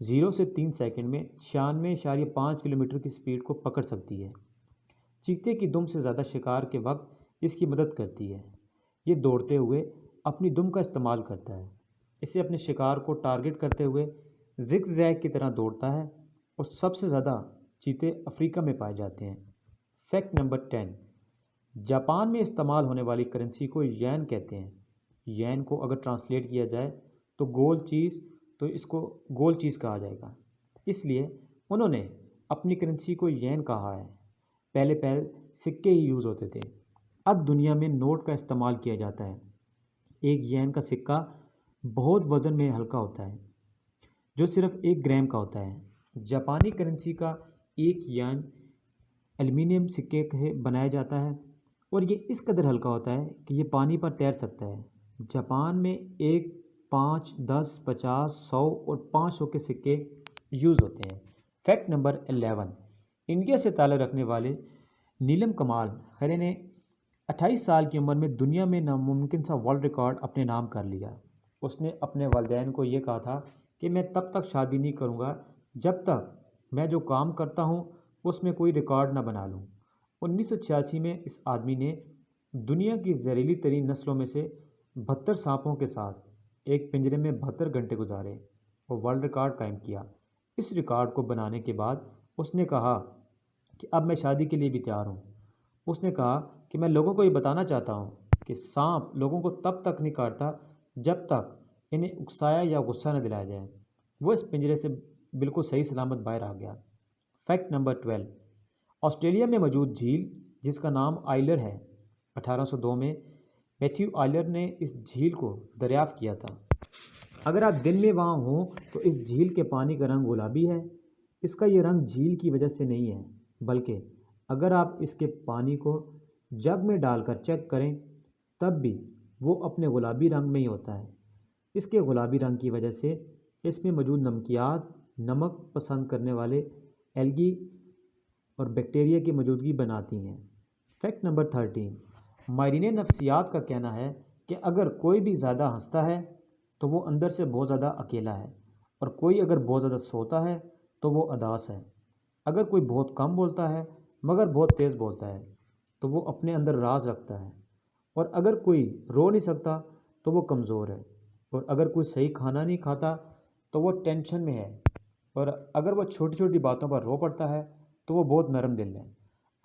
0 سے 3 سیکنڈ میں 96.5 کلومیٹر کی سپیڈ کو پکڑ سکتی ہے۔ چیتے کی دم سے زیادہ شکار کے وقت اس کی مدد کرتی ہے۔ یہ دوڑتے ہوئے اپنی دم کا استعمال کرتا ہے۔ اسے اپنے شکار کو ٹارگٹ کرتے ہوئے زگ زیگ کی طرح دوڑتا ہے اور سب سے زیادہ چیتے افریقہ میں پائے جاتے ہیں۔ فیکٹ نمبر 10، جاپان میں استعمال ہونے والی کرنسی کو ین کہتے ہیں۔ ین کو اگر ٹرانسلیٹ کیا جائے تو گول چیز، تو اس کو گول چیز کہا جائے گا، اس لیے انہوں نے اپنی کرنسی کو ین کہا ہے۔ پہلے سکے ہی یوز ہوتے تھے، اب دنیا میں نوٹ کا استعمال کیا جاتا ہے۔ ایک ین کا سکہ بہت وزن میں ہلکا ہوتا ہے، جو صرف 1 گرام کا ہوتا ہے۔ جاپانی کرنسی کا 1 ین ایلومینیم سکے سے بنایا جاتا ہے اور یہ اس قدر ہلکا ہوتا ہے کہ یہ پانی پر تیر سکتا ہے۔ جاپان میں 1، 5، 10، 50، 100 اور 500 کے سکے یوز ہوتے ہیں۔ فیکٹ نمبر 11، انڈیا سے تعلق رکھنے والے نیلم کمال خرے نے 28 سال کی عمر میں دنیا میں ناممکن سا ورلڈ ریکارڈ اپنے نام کر لیا۔ اس نے اپنے والدین کو یہ کہا تھا کہ میں تب تک شادی نہیں کروں گا جب تک میں جو کام کرتا ہوں اس میں کوئی ریکارڈ نہ بنا لوں۔ 1986 میں اس آدمی نے دنیا کی زہریلی ترین نسلوں میں سے 72 سانپوں کے ساتھ ایک پنجرے میں 72 گھنٹے گزارے اور ورلڈ ریکارڈ قائم کیا۔ اس ریکارڈ کو بنانے کے بعد اس نے کہا کہ اب میں شادی کے لیے بھی تیار ہوں۔ اس نے کہا کہ میں لوگوں کو یہ بتانا چاہتا ہوں کہ سانپ لوگوں کو تب تک نہیں کاٹتا جب تک انہیں اکسایا یا غصہ نہ دلایا جائے۔ وہ اس پنجرے سے بالکل صحیح سلامت باہر آ گیا۔ فیکٹ نمبر 12، آسٹریلیا میں موجود جھیل جس کا نام آئلر ہے، 1802 میں میتھیو آئلر نے اس جھیل کو دریافت کیا تھا۔ اگر آپ دن میں وہاں ہوں تو اس جھیل کے پانی کا رنگ گلابی ہے۔ اس کا یہ رنگ جھیل کی وجہ سے نہیں ہے، بلکہ اگر آپ اس کے پانی کو جگ میں ڈال کر چیک کریں تب بھی وہ اپنے گلابی رنگ میں ہی ہوتا ہے۔ اس کے گلابی رنگ کی وجہ سے اس میں موجود نمکیات نمک پسند کرنے والے الگی اور بیکٹیریا کی موجودگی بناتی ہیں۔ فیکٹ نمبر 13، ماہرین نفسیات کا کہنا ہے کہ اگر کوئی بھی زیادہ ہنستا ہے تو وہ اندر سے بہت زیادہ اکیلا ہے، اور کوئی اگر بہت زیادہ سوتا ہے تو وہ اداس ہے۔ اگر کوئی بہت کم بولتا ہے مگر بہت تیز بولتا ہے تو وہ اپنے اندر راز رکھتا ہے، اور اگر کوئی رو نہیں سکتا تو وہ کمزور ہے، اور اگر کوئی صحیح کھانا نہیں کھاتا تو وہ ٹینشن میں ہے، اور اگر وہ چھوٹی چھوٹی باتوں پر رو پڑتا ہے تو وہ بہت نرم دل ہے۔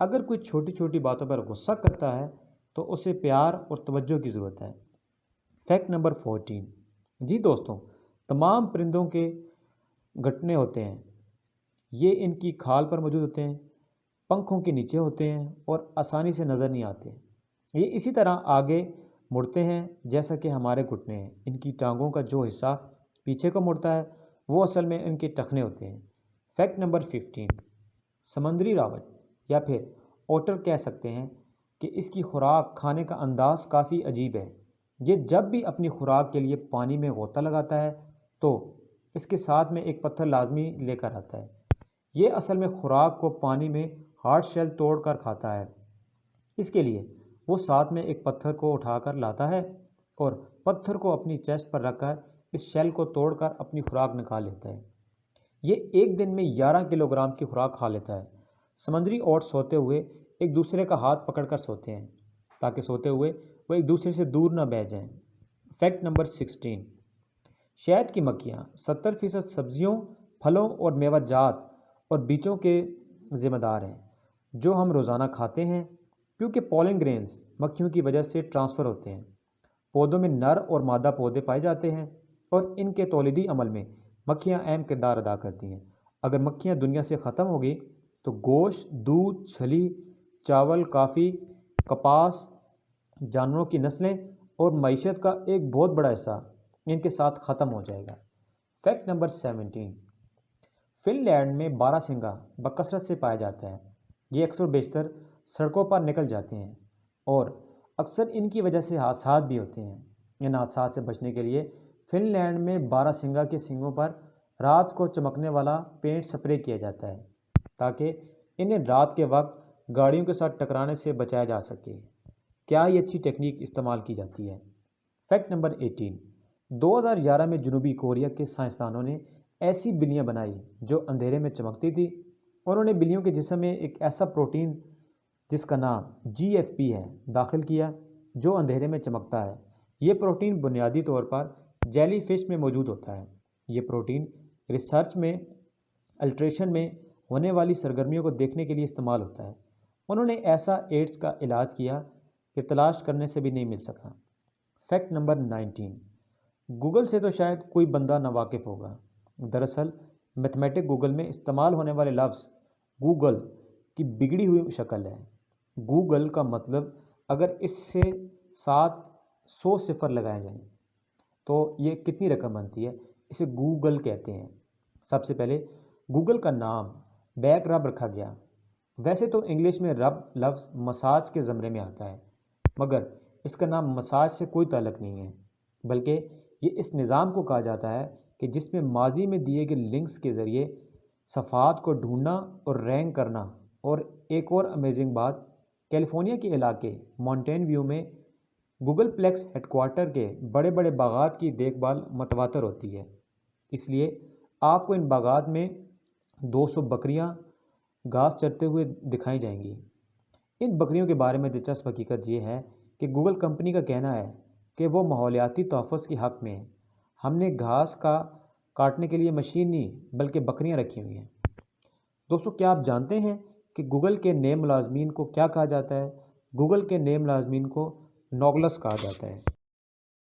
اگر کوئی چھوٹی چھوٹی باتوں پر غصہ کرتا ہے تو اسے پیار اور توجہ کی ضرورت ہے۔ فیکٹ نمبر 14، جی دوستوں، تمام پرندوں کے گھٹنے ہوتے ہیں۔ یہ ان کی کھال پر موجود ہوتے ہیں، پنکھوں کے نیچے ہوتے ہیں اور آسانی سے نظر نہیں آتے۔ یہ اسی طرح آگے مڑتے ہیں جیسا کہ ہمارے گھٹنے ہیں۔ ان کی ٹانگوں کا جو حصہ پیچھے کو مڑتا ہے وہ اصل میں ان کے ٹخنے ہوتے ہیں۔ فیکٹ نمبر 15، سمندری راوٹ یا پھر اوٹر کہہ سکتے ہیں کہ اس کی خوراک کھانے کا انداز کافی عجیب ہے۔ یہ جب بھی اپنی خوراک کے لیے پانی میں غوطہ لگاتا ہے تو اس کے ساتھ میں ایک پتھر لازمی لے کر آتا ہے۔ یہ اصل میں خوراک کو پانی میں ہارڈ شیل توڑ کر کھاتا ہے۔ اس کے لیے وہ ساتھ میں ایک پتھر کو اٹھا کر لاتا ہے اور پتھر کو اپنی چیسٹ پر رکھ کر اس شیل کو توڑ کر اپنی خوراک نکال لیتا ہے۔ یہ ایک دن میں 11 کلو گرام کی خوراک کھا لیتا ہے۔ سمندری اوٹ سوتے ہوئے ایک دوسرے کا ہاتھ پکڑ کر سوتے ہیں تاکہ سوتے ہوئے وہ ایک دوسرے سے دور نہ بہہ جائیں۔ فیکٹ نمبر 16، شہد کی مکھیاں 70% سبزیوں، پھلوں اور میوہ جات اور بیجوں کے ذمہ دار ہیں جو ہم روزانہ کھاتے ہیں، کیونکہ پولن گرینز مکھیوں کی وجہ سے ٹرانسفر ہوتے ہیں۔ پودوں میں نر اور مادہ پودے پائے جاتے ہیں اور ان کے تولیدی عمل میں مکھیاں اہم کردار ادا کرتی ہیں۔ اگر مکھیاں دنیا سے ختم ہو گئی تو گوشت، دودھ، چھلی، چاول، کافی، کپاس، جانوروں کی نسلیں اور معیشت کا ایک بہت بڑا حصہ ان کے ساتھ ختم ہو جائے گا۔ فیکٹ نمبر 17، فن لینڈ میں باراسنگا بکثرت سے پایا جاتا ہے۔ یہ اکثر بیشتر سڑکوں پر نکل جاتے ہیں اور اکثر ان کی وجہ سے حادثات بھی ہوتے ہیں۔ ان حادثات سے بچنے کے لیے فن لینڈ میں باراسنگا کے سینگوں پر رات کو چمکنے والا پینٹ سپرے کیا جاتا ہے تاکہ انہیں رات کے وقت گاڑیوں کے ساتھ ٹکرانے سے بچایا جا سکے۔ کیا یہ اچھی ٹیکنیک استعمال کی جاتی ہے؟ فیکٹ نمبر 18، 2011 میں جنوبی کوریا کے سائنسدانوں نے ایسی بلیاں بنائی جو اندھیرے میں چمکتی تھی۔ انہوں نے بلیوں کے جسم میں ایک ایسا پروٹین جس کا نام GFP ہے داخل کیا جو اندھیرے میں چمکتا ہے۔ یہ پروٹین بنیادی طور پر جیلی فش میں موجود ہوتا ہے۔ یہ پروٹین ریسرچ میں الٹریشن میں ہونے والی سرگرمیوں کو دیکھنے کے لیے استعمال ہوتا ہے۔ انہوں نے ایسا ایڈز کا علاج کیا کہ تلاش کرنے سے بھی نہیں مل سکا۔ فیکٹ نمبر 19، گوگل سے تو شاید کوئی بندہ نا واقف ہوگا۔ دراصل میتھمیٹک گوگل میں استعمال ہونے والے لفظ گوگل کی بگڑی ہوئی شکل ہے۔ گوگل کا مطلب اگر اس سے 700 صفر لگائے جائیں تو یہ کتنی رقم بنتی ہے؟ اسے گوگل کہتے ہیں۔ سب سے پہلے گوگل کا نام بیک رب رکھا گیا۔ ویسے تو انگلش میں رب لفظ مساج کے زمرے میں آتا ہے، مگر اس کا نام مساج سے کوئی تعلق نہیں ہے، بلکہ یہ اس نظام کو کہا جاتا ہے کہ جس میں ماضی میں دیے گئے لنکس کے ذریعے صفحات کو ڈھونڈنا اور رینک کرنا۔ اور ایک اور امیزنگ بات، کیلیفورنیا کے علاقے ماؤنٹین ویو میں گوگل پلیکس ہیڈ کوارٹر کے بڑے بڑے باغات کی دیکھ بھال متواتر ہوتی ہے، اس لیے آپ کو ان باغات میں 200 بکریاں گھاس چرتے ہوئے دکھائی جائیں گی۔ ان بکریوں کے بارے میں دلچسپ حقیقت یہ ہے کہ گوگل کمپنی کا کہنا ہے کہ وہ ماحولیاتی تحفظ کے حق میں ہے۔ ہم نے گھاس کا کاٹنے کے لیے مشین نہیں بلکہ بکریاں رکھی ہوئی ہیں۔ دوستو، کیا آپ جانتے ہیں کہ گوگل کے نئے ملازمین کو کیا کہا جاتا ہے؟ گوگل کے نئے ملازمین کو نوگلس کہا جاتا ہے۔